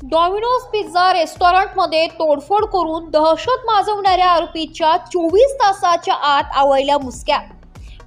Domino's pizza रेस्टॉरंटमध्ये तोडफोड करून दहशत माजवणाऱ्या आरोपीच्या 24 तासाच्या आत आवळल्या मुसक्या।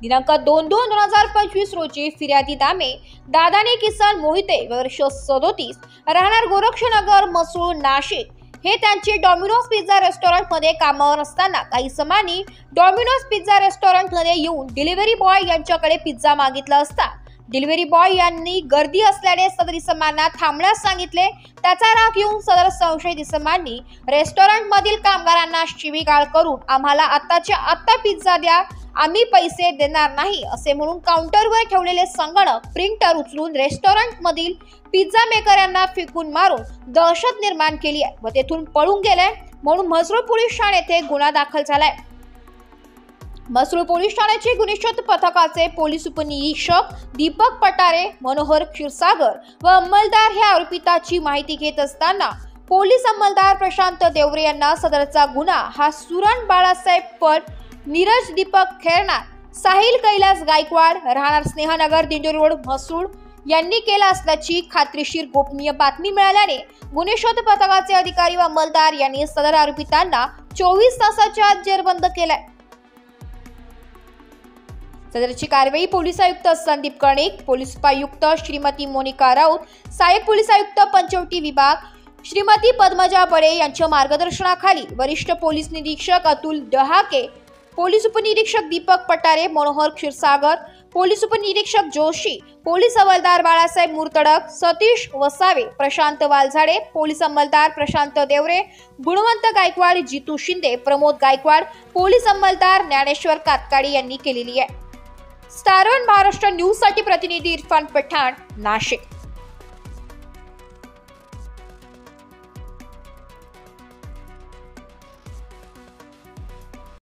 दिनांक 2/2/2025 रोजी फिर्यादी दामे दादानी किसन मोहिते वर्ष 37 राहणार गोरक्षनगर मसूळ नाशिक हे त्यांचे डॉमिनोज पिझ्झा रेस्टॉरंटमध्ये कामावर असताना काही समानी डॉमिनोज पिझ्झा रेस्टॉरंटमध्ये येऊन डिलिव्हरी बॉय यांच्याकडे पिझ्झा मागितला असता डिलिव्हरी बॉय यांनी गर्दी असल्याने सदर इसमांना थांबण्यास सांगितले। त्याचा राग येऊन सदर संशयित इसमांनी रेस्टॉरंटमधील कामगारांना शिवीगाळ करून आम्हाला आत्ताच्या आत्ता पिझ्झा द्या, आम्ही पैसे देणार नाही असे म्हणून काउंटरवर ठेवलेले संगणक प्रिंटर उचलून रेस्टॉरंटमधील पिझ्झा मेकर यांना फेकून मारून दहशत निर्माण केली आहे व तेथून पळून गेले म्हणून म्हसरूळ पोलीस ठाणे येथे गुन्हा दाखल झालाय। म्हसरूळ पोलीस ठाण्याचे गुन्हेशोध पथकाचे पोलीस उपनिरीक्षक दीपक पटारे, मनोहर क्षीरसागर व अंमलदार हे आरोपिताची माहिती घेत असताना पोलीस अंमलदार प्रशांत देवरे यांना सदरचा गुन्हा हा सुरण बाळासाहेब पट, नीरज दीपक खेरनार, साहिल कैलास गायकवाड राहणार स्नेहनगर दिंडोरी रोड म्हसरूळ यांनी केला असल्याची खात्रीशीर गोपनीय बातमी मिळाल्याने गुन्हेशोध पथकाचे अधिकारी व अंमलदार यांनी सदर आरोपितांना 24 तासाच्या आत जेरबंद केलाय। सदरची कारवाई पोलीस आयुक्त संदीप कर्णिक, पोलीस उपायुक्त श्रीमती मोनिका राऊत, सहाय्यक पोलीस आयुक्त पंचवटी विभाग श्रीमती पद्मजा बडे यांच्या मार्गदर्शनाखाली वरिष्ठ पोलीस निरीक्षक अतुल डहाके, पोलीस उपनिरीक्षक दीपक पटारे, मनोहर क्षीरसागर, पोलीस उपनिरीक्षक जोशी, पोलीस अंमलदार बाळासाहेब मुर्तडक, सतीश वसावे, प्रशांत वालझाडे, पोलीस अंमलदार प्रशांत देवरे, गुणवंत गायकवाड, जितू शिंदे, प्रमोद गायकवाड, पोलीस अंमलदार ज्ञानेश्वर कातकाडी यांनी केलेली आहे। स्टार वन महाराष्ट्र न्यूज साठी प्रतिनिधी इरफान पठाण, नाशिक।